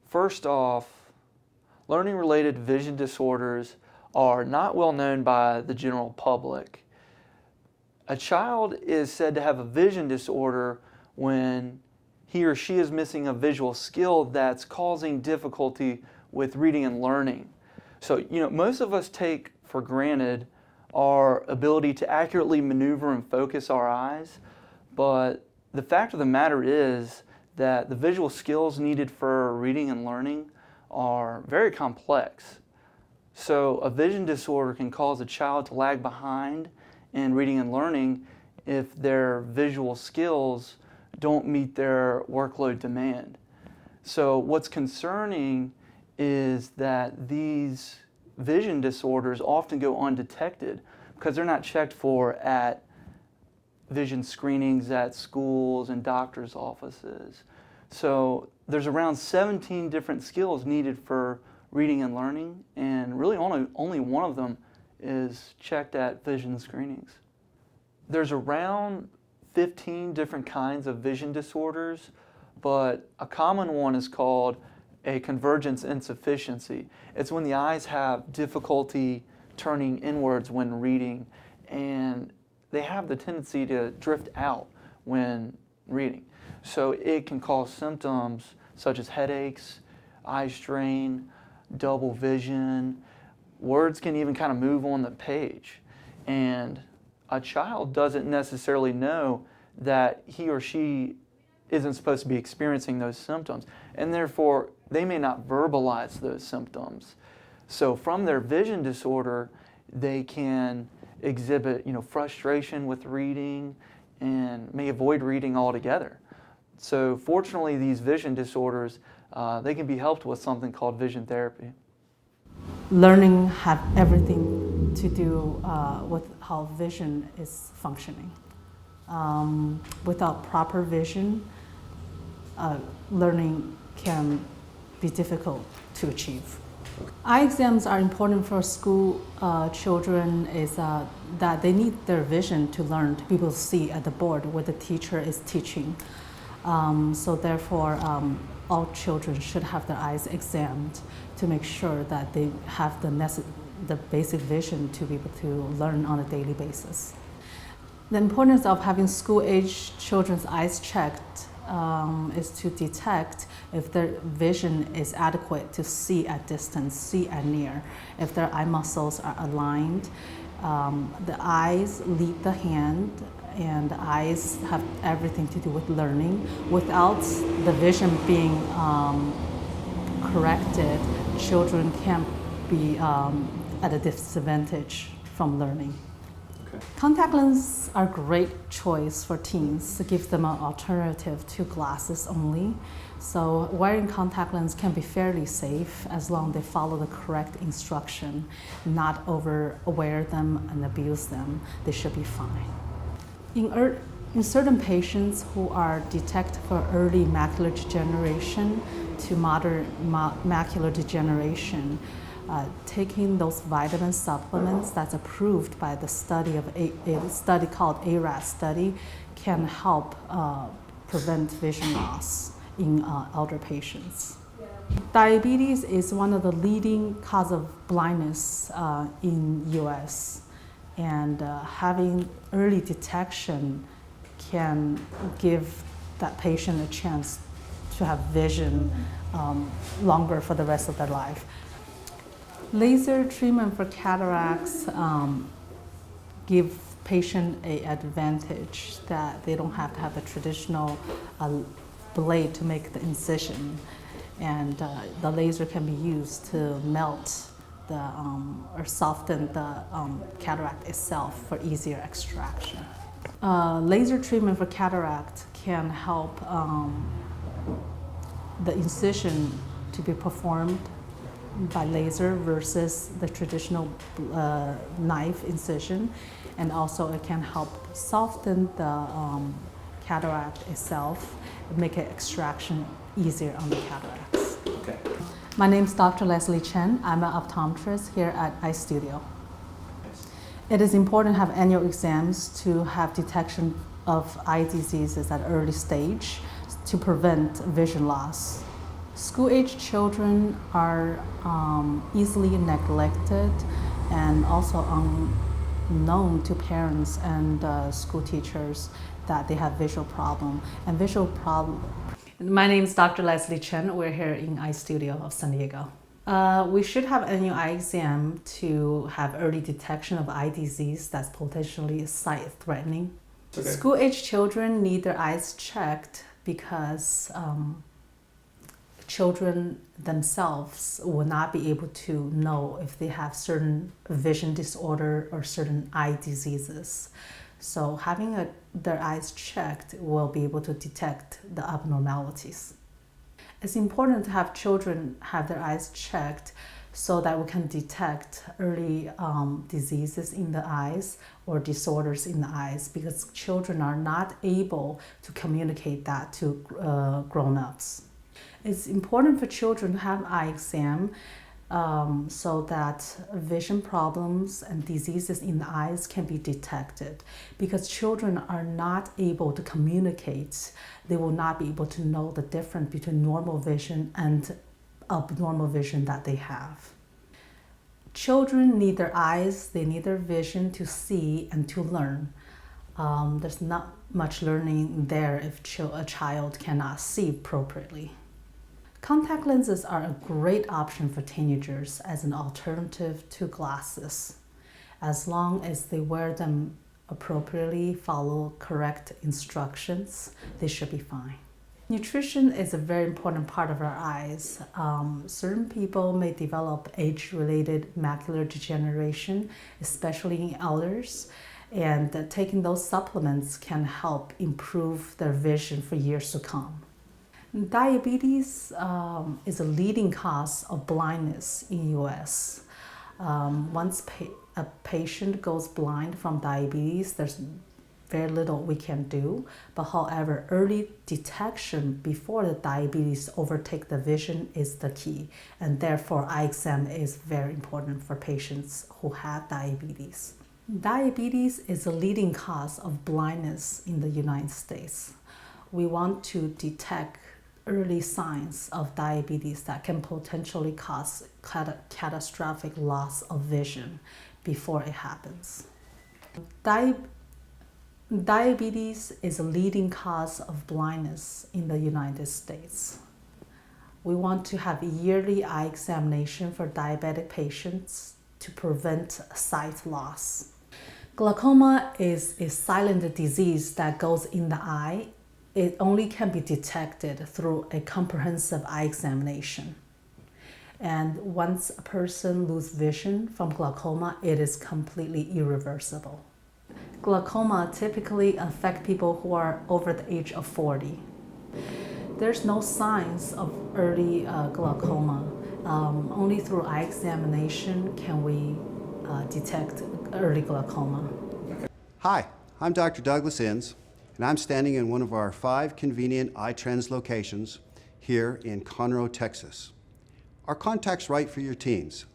First off, learning-related vision disorders are not well known by the general public. A child is said to have a vision disorder when he or she is missing a visual skill that's causing difficulty with reading and learning. So, most of us take for granted our ability to accurately maneuver and focus our eyes, but the fact of the matter is that the visual skills needed for reading and learning are very complex. So a vision disorder can cause a child to lag behind in reading and learning if their visual skills don't meet their workload demand. So what's concerning is that these vision disorders often go undetected because they're not checked for at vision screenings at schools and doctors' offices. So there's around 17 different skills needed for reading and learning, and really only one of them is checked at vision screenings. There's around 15 different kinds of vision disorders, but a common one is called a convergence insufficiency. It's when the eyes have difficulty turning inwards when reading, and they have the tendency to drift out when reading. So it can cause symptoms such as headaches, eye strain, double vision. Words can even kind of move on the page. And a child doesn't necessarily know that he or she isn't supposed to be experiencing those symptoms, and therefore they may not verbalize those symptoms. So from their vision disorder, they can exhibit frustration with reading and may avoid reading altogether. So fortunately, these vision disorders, they can be helped with something called vision therapy. Learning have everything to do with how vision is functioning. Without proper vision, learning can be difficult to achieve. Eye exams are important for school children is that they need their vision to learn, to be able to see at the board what the teacher is teaching. So therefore, all children should have their eyes examined to make sure that they have the basic vision to be able to learn on a daily basis. The importance of having school-age children's eyes checked is to detect if their vision is adequate to see at distance, see at near, if their eye muscles are aligned. The eyes lead the hand, and the eyes have everything to do with learning. Without the vision being corrected, children can be at a disadvantage from learning. Okay. Contact lenses are a great choice for teens to give them an alternative to glasses only. So wearing contact lenses can be fairly safe as long as they follow the correct instruction, not overwear them and abuse them. They should be fine. In certain patients who are detected for early macular degeneration to moderate macular degeneration, taking those vitamin supplements that's approved by the study of a study called ARAS study can help prevent vision loss in elder patients. Diabetes is one of the leading cause of blindness in U.S. and having early detection can give that patient a chance to have vision longer for the rest of their life. Laser treatment for cataracts give patient an advantage that they don't have to have a traditional blade to make the incision, and the laser can be used to melt or soften the cataract itself for easier extraction. Laser treatment for cataract can help the incision to be performed by laser versus the traditional knife incision, and also it can help soften the cataract itself and make it extraction easier on the cataracts. Okay. My name is Dr. Leslie Chen. I'm an optometrist here at Eye Studio. It is important to have annual exams to have detection of eye diseases at early stage to prevent vision loss. School-age children are easily neglected and also unknown to parents and school teachers that they have visual problem. And visual problem. My name is Dr. Leslie Chen. We're here in Eye Studio of San Diego. We should have annual eye exam to have early detection of eye disease that's potentially sight-threatening. Okay. School-age children need their eyes checked because children themselves will not be able to know if they have certain vision disorder or certain eye diseases. So having their eyes checked will be able to detect the abnormalities. It's important to have children have their eyes checked so that we can detect early diseases in the eyes or disorders in the eyes, because children are not able to communicate that to grown-ups. It's important for children to have eye exam so that vision problems and diseases in the eyes can be detected. Because children are not able to communicate, they will not be able to know the difference between normal vision and abnormal vision that they have. Children need their eyes, they need their vision to see and to learn. There's not much learning there if a child cannot see appropriately. Contact lenses are a great option for teenagers as an alternative to glasses. As long as they wear them appropriately, follow correct instructions, they should be fine. Nutrition is a very important part of our eyes. Certain people may develop age-related macular degeneration, especially in elders, and taking those supplements can help improve their vision for years to come. Diabetes is a leading cause of blindness in the U.S. Once a patient goes blind from diabetes, there's very little we can do. But however, early detection before the diabetes overtake the vision is the key. And therefore, eye exam is very important for patients who have diabetes. Diabetes is a leading cause of blindness in the United States. We want to detect early signs of diabetes that can potentially cause catastrophic loss of vision before it happens. Diabetes is a leading cause of blindness in the United States. We want to have a yearly eye examination for diabetic patients to prevent sight loss. Glaucoma is a silent disease that goes in the eye. It only can be detected through a comprehensive eye examination. And once a person loses vision from glaucoma, it is completely irreversible. Glaucoma typically affects people who are over the age of 40. There's no signs of early glaucoma. Only through eye examination can we detect early glaucoma. Hi, I'm Dr. Douglas Inns, and I'm standing in one of our 5 convenient iTrends locations here in Conroe, Texas. Are contacts right for your teens?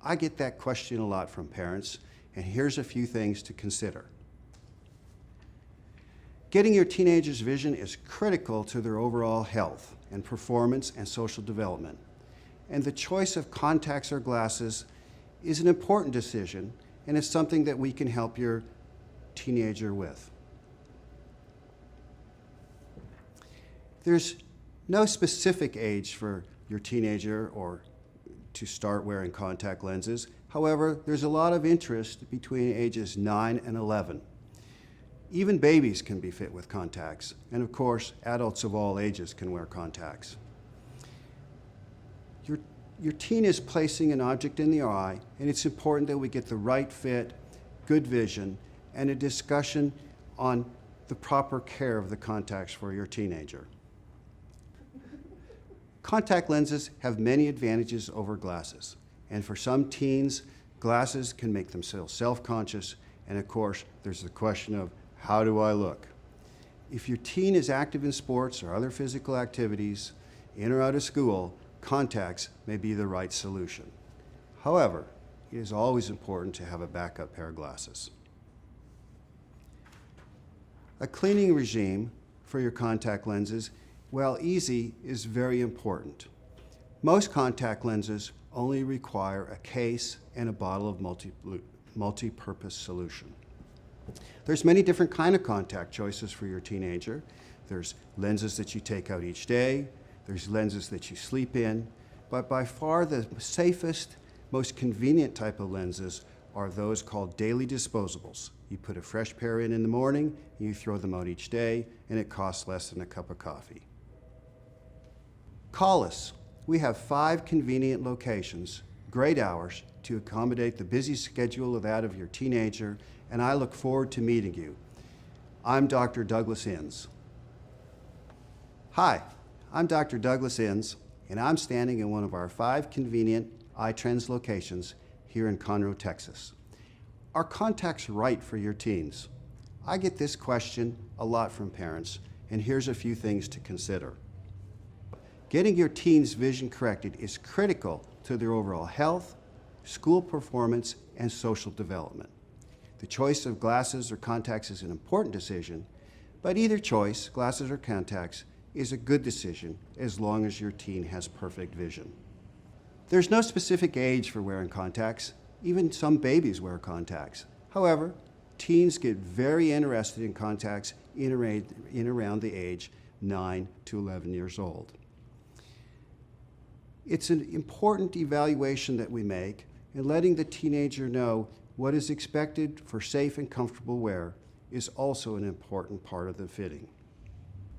I get that question a lot from parents, and here's a few things to consider. Getting your teenager's vision is critical to their overall health and performance and social development. And the choice of contacts or glasses is an important decision, and it's something that we can help your teenager with. There's no specific age for your teenager or to start wearing contact lenses. However, there's a lot of interest between ages 9 and 11. Even babies can be fit with contacts, and of course, adults of all ages can wear contacts. Your teen is placing an object in the eye, and it's important that we get the right fit, good vision, and a discussion on the proper care of the contacts for your teenager. Contact lenses have many advantages over glasses, and for some teens, glasses can make them feel self-conscious, and of course, there's the question of, how do I look? If your teen is active in sports or other physical activities, in or out of school, contacts may be the right solution. However, it is always important to have a backup pair of glasses. A cleaning regime for your contact lenses, while easy, is very important. Most contact lenses only require a case and a bottle of multi-purpose solution. There's many different kind of contact choices for your teenager. There's lenses that you take out each day. There's lenses that you sleep in. But by far the safest, most convenient type of lenses are those called daily disposables. You put a fresh pair in the morning, and you throw them out each day, and it costs less than a cup of coffee. Call us. We have 5 convenient locations, great hours to accommodate the busy schedule of that of your teenager, and I look forward to meeting you. I'm Dr. Douglas Inns. Hi, I'm Dr. Douglas Inns, and I'm standing in one of our 5 convenient iTrends locations here in Conroe, Texas. Are contacts right for your teens? I get this question a lot from parents, and here's a few things to consider. Getting your teens' vision corrected is critical to their overall health, school performance, and social development. The choice of glasses or contacts is an important decision, but either choice, glasses or contacts, is a good decision as long as your teen has perfect vision. There's no specific age for wearing contacts. Even some babies wear contacts. However, teens get very interested in contacts in around the age 9 to 11 years old. It's an important evaluation that we make, and letting the teenager know what is expected for safe and comfortable wear is also an important part of the fitting.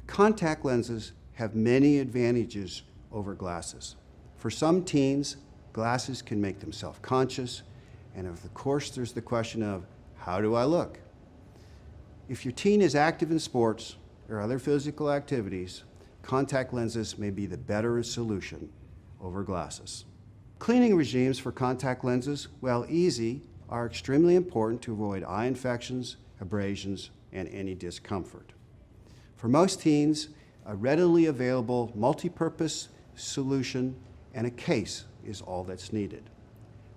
Contact lenses have many advantages over glasses. For some teens, glasses can make them self-conscious, and of course there's the question of, how do I look? If your teen is active in sports or other physical activities, contact lenses may be the better solution over glasses. Cleaning regimes for contact lenses, while easy, are extremely important to avoid eye infections, abrasions, and any discomfort. For most teens, a readily available multi-purpose solution and a case is all that's needed.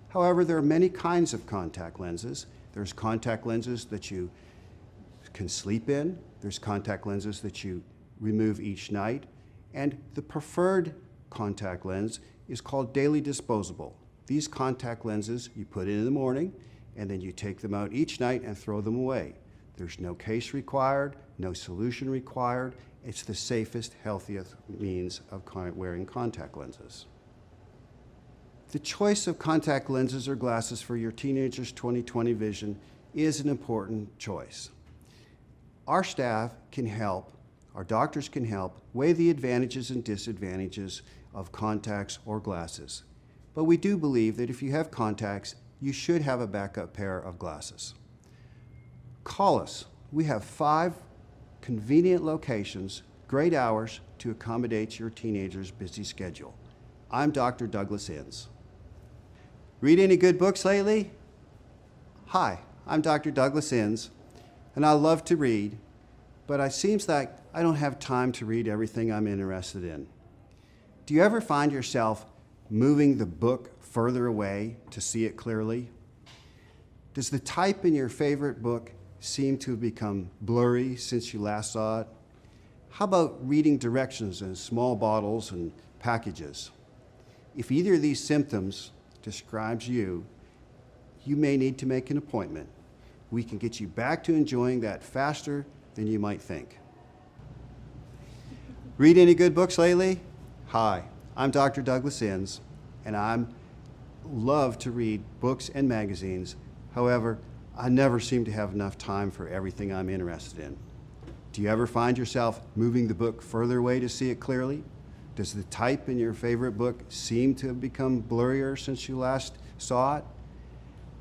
However, there are many kinds of contact lenses. There's contact lenses that you can sleep in. There's contact lenses that you remove each night. And the preferred contact lens is called daily disposable. These contact lenses you put in the morning, and then you take them out each night and throw them away. There's no case required, no solution required. It's the safest, healthiest means of wearing contact lenses. The choice of contact lenses or glasses for your teenager's 20/20 vision is an important choice. Our staff can help, our doctors can help, weigh the advantages and disadvantages of contacts or glasses. But we do believe that if you have contacts, you should have a backup pair of glasses. Call us. We have 5 convenient locations, great hours to accommodate your teenager's busy schedule. I'm Dr. Douglas Inns. Read any good books lately? Hi, I'm Dr. Douglas Inns, and I love to read, but it seems like I don't have time to read everything I'm interested in. Do you ever find yourself moving the book further away to see it clearly? Does the type in your favorite book seem to have become blurry since you last saw it? How about reading directions in small bottles and packages? If either of these symptoms describes you, you may need to make an appointment. We can get you back to enjoying that faster than you might think. Read any good books lately? Hi, I'm Dr. Douglas Inns, and I love to read books and magazines. However, I never seem to have enough time for everything I'm interested in. Do you ever find yourself moving the book further away to see it clearly? Does the type in your favorite book seem to have become blurrier since you last saw it?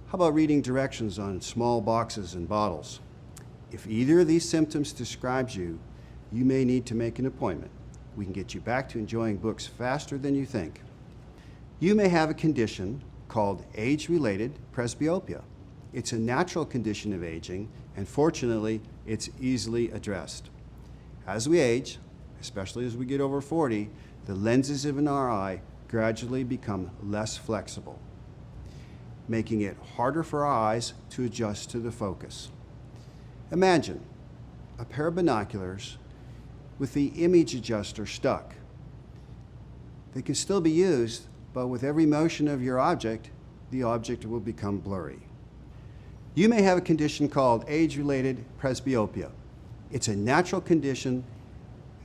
How about reading directions on small boxes and bottles? If either of these symptoms describes you, you may need to make an appointment. We can get you back to enjoying books faster than you think. You may have a condition called age-related presbyopia. It's a natural condition of aging, and fortunately, it's easily addressed. As we age, especially as we get over 40, the lenses in our eye gradually become less flexible, making it harder for our eyes to adjust to the focus. Imagine a pair of binoculars with the image adjuster stuck. They can still be used, but with every motion of your object, the object will become blurry. You may have a condition called age-related presbyopia. It's a natural condition,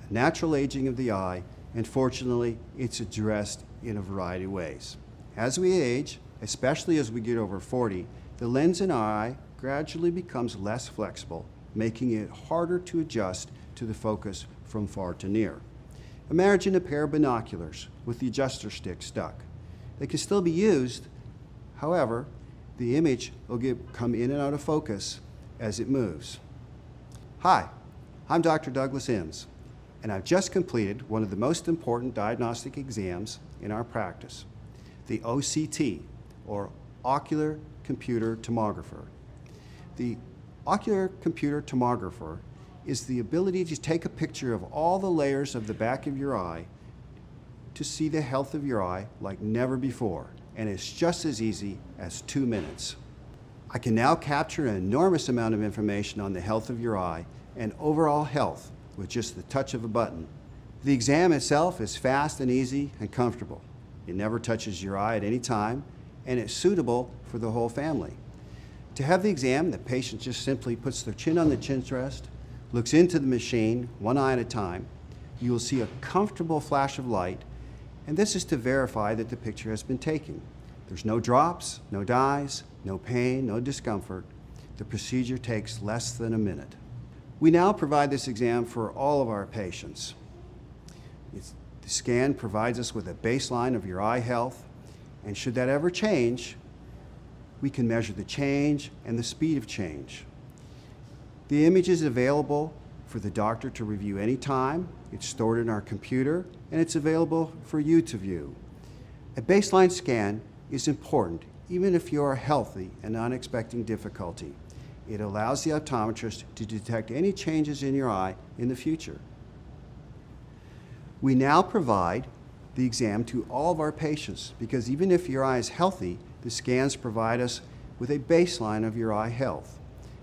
a natural aging of the eye, and fortunately, it's addressed in a variety of ways. As we age, especially as we get over 40, the lens in our eye gradually becomes less flexible, making it harder to adjust to the focus from far to near. Imagine a pair of binoculars with the adjuster stick stuck. They can still be used, however, the image will come in and out of focus as it moves. Hi, I'm Dr. Douglas Imms, and I've just completed one of the most important diagnostic exams in our practice, the OCT, or Ocular Computer Tomographer. The Ocular Computer Tomographer is the ability to take a picture of all the layers of the back of your eye to see the health of your eye like never before, and it's just as easy as 2 minutes. I can now capture an enormous amount of information on the health of your eye and overall health with just the touch of a button. The exam itself is fast and easy and comfortable. It never touches your eye at any time, and it's suitable for the whole family. To have the exam, the patient just simply puts their chin on the chin rest, looks into the machine, one eye at a time. You will see a comfortable flash of light, and this is to verify that the picture has been taken. There's no drops, no dyes, no pain, no discomfort. The procedure takes less than a minute. We now provide this exam for all of our patients. The scan provides us with a baseline of your eye health, and should that ever change, we can measure the change and the speed of change. The image is available for the doctor to review anytime. It's stored in our computer, and it's available for you to view. A baseline scan is important, even if you are healthy and not expecting difficulty. It allows the optometrist to detect any changes in your eye in the future. We now provide the exam to all of our patients because even if your eye is healthy, the scans provide us with a baseline of your eye health.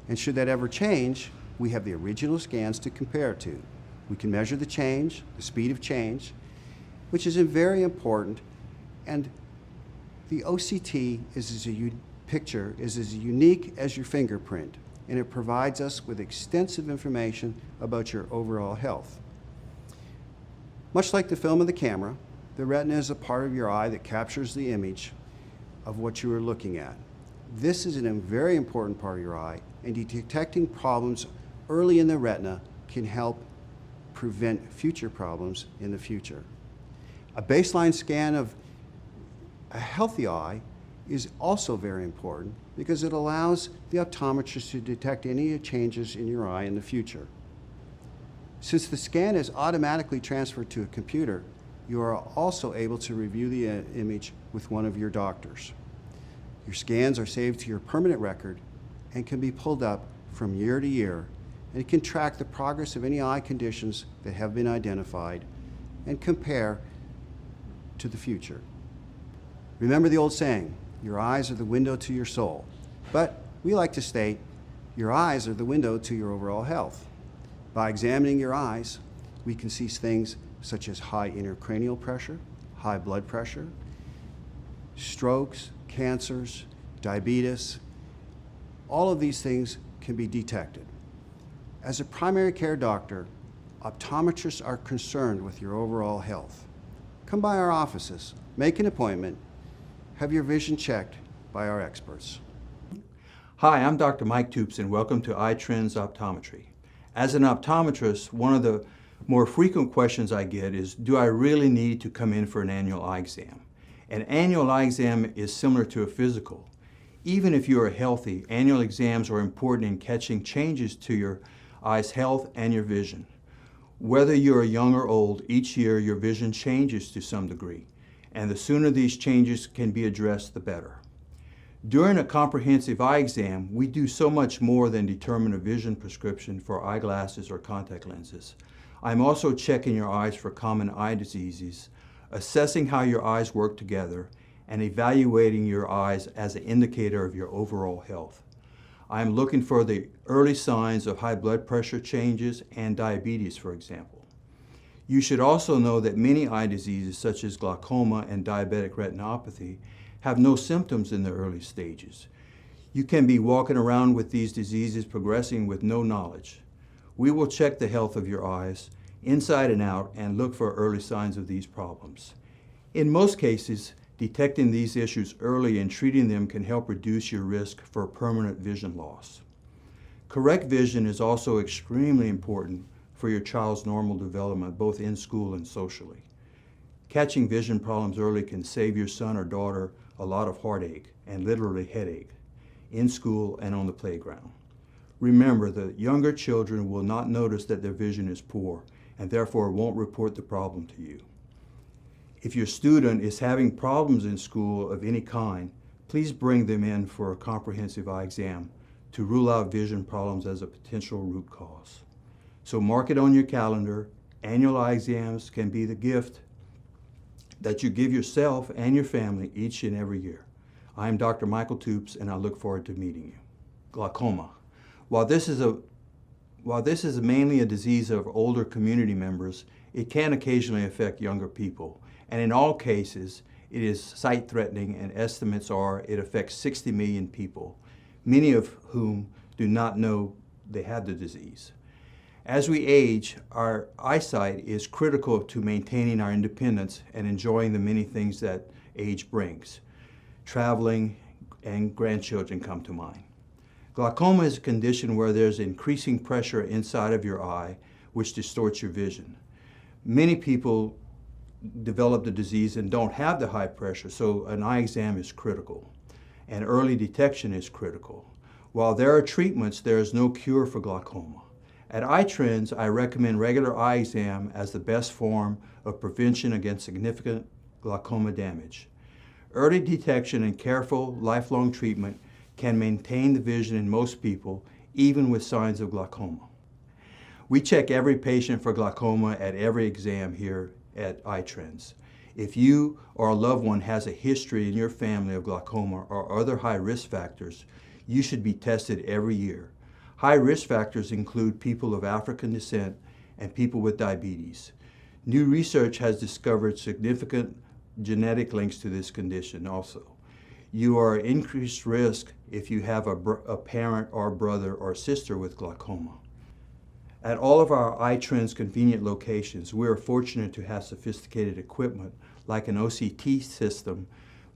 And should that ever change, we have the original scans to compare to. We can measure the change, the speed of change, which is very important. And the OCT is as unique as your fingerprint, and it provides us with extensive information about your overall health. Much like the film of the camera, the retina is a part of your eye that captures the image of what you are looking at. This is a very important part of your eye, and detecting problems early in the retina can help prevent future problems in the future. A baseline scan of a healthy eye is also very important because it allows the optometrist to detect any changes in your eye in the future. Since the scan is automatically transferred to a computer, you are also able to review the image with one of your doctors. Your scans are saved to your permanent record and can be pulled up from year to year, and it can track the progress of any eye conditions that have been identified and compare to the future. Remember the old saying, your eyes are the window to your soul. But we like to state, your eyes are the window to your overall health. By examining your eyes, we can see things such as high intracranial pressure, high blood pressure, strokes, cancers, diabetes. All of these things can be detected. As a primary care doctor, optometrists are concerned with your overall health. Come by our offices, make an appointment, have your vision checked by our experts. Hi, I'm Dr. Mike Toops, and welcome to iTrends Optometry. As an optometrist, one of the more frequent questions I get is, do I really need to come in for an annual eye exam? An annual eye exam is similar to a physical. Even if you are healthy, annual exams are important in catching changes to your eye's health and your vision. Whether you're young or old, each year your vision changes to some degree, and the sooner these changes can be addressed, the better. During a comprehensive eye exam, we do so much more than determine a vision prescription for eyeglasses or contact lenses. I'm also checking your eyes for common eye diseases, assessing how your eyes work together, and evaluating your eyes as an indicator of your overall health. I'm looking for the early signs of high blood pressure changes and diabetes, for example. You should also know that many eye diseases such as glaucoma and diabetic retinopathy have no symptoms in the early stages. You can be walking around with these diseases progressing with no knowledge. We will check the health of your eyes inside and out and look for early signs of these problems. In most cases, detecting these issues early and treating them can help reduce your risk for permanent vision loss. Correct vision is also extremely important for your child's normal development, both in school and socially. Catching vision problems early can save your son or daughter a lot of heartache and literally headache in school and on the playground. Remember that younger children will not notice that their vision is poor and therefore won't report the problem to you. If your student is having problems in school of any kind, please bring them in for a comprehensive eye exam to rule out vision problems as a potential root cause. So mark it on your calendar. Annual eye exams can be the gift that you give yourself and your family each and every year. I am Dr. Michael Toops, and I look forward to meeting you. Glaucoma. While this is mainly a disease of older community members, it can occasionally affect younger people. And in all cases, it is sight-threatening, and estimates are it affects 60 million people, many of whom do not know they have the disease. As we age, our eyesight is critical to maintaining our independence and enjoying the many things that age brings. Traveling and grandchildren come to mind. Glaucoma is a condition where there's increasing pressure inside of your eye, which distorts your vision. Many people develop the disease and don't have the high pressure, so an eye exam is critical, and early detection is critical. While there are treatments, there is no cure for glaucoma. At iTrends, I recommend regular eye exam as the best form of prevention against significant glaucoma damage. Early detection and careful, lifelong treatment can maintain the vision in most people, even with signs of glaucoma. We check every patient for glaucoma at every exam here at iTrends. If you or a loved one has a history in your family of glaucoma or other high risk factors, you should be tested every year. High risk factors include people of African descent and people with diabetes. New research has discovered significant genetic links to this condition also. You are at increased risk if you have a parent or brother or sister with glaucoma. At all of our iTrends convenient locations, we are fortunate to have sophisticated equipment like an OCT system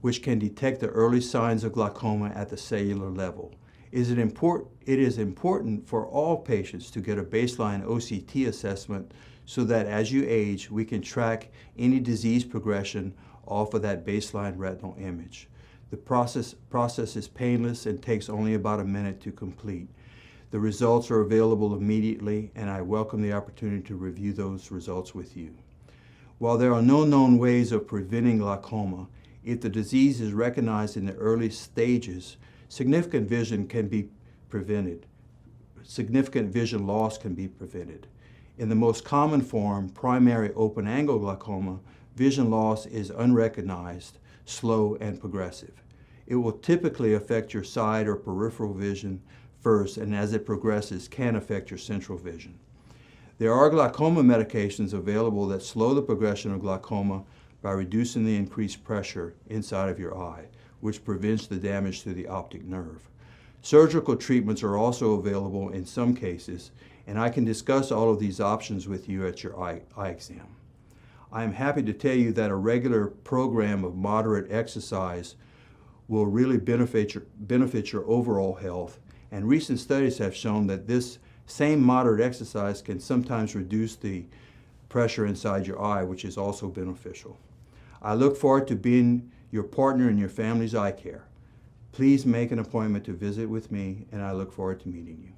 which can detect the early signs of glaucoma at the cellular level. It is important for all patients to get a baseline OCT assessment so that as you age, we can track any disease progression off of that baseline retinal image. The process is painless and takes only about a minute to complete. The results are available immediately, and I welcome the opportunity to review those results with you. While there are no known ways of preventing glaucoma, if the disease is recognized in the early stages, significant vision can be prevented. Significant vision loss can be prevented. In the most common form, primary open-angle glaucoma, vision loss is unrecognized, slow, and progressive. It will typically affect your side or peripheral vision first, and as it progresses, can affect your central vision. There are glaucoma medications available that slow the progression of glaucoma by reducing the increased pressure inside of your eye, which prevents the damage to the optic nerve. Surgical treatments are also available in some cases, and I can discuss all of these options with you at your eye exam. I am happy to tell you that a regular program of moderate exercise will really benefit your overall health, and recent studies have shown that this same moderate exercise can sometimes reduce the pressure inside your eye, which is also beneficial. I look forward to being your partner in your family's eye care. Please make an appointment to visit with me, and I look forward to meeting you.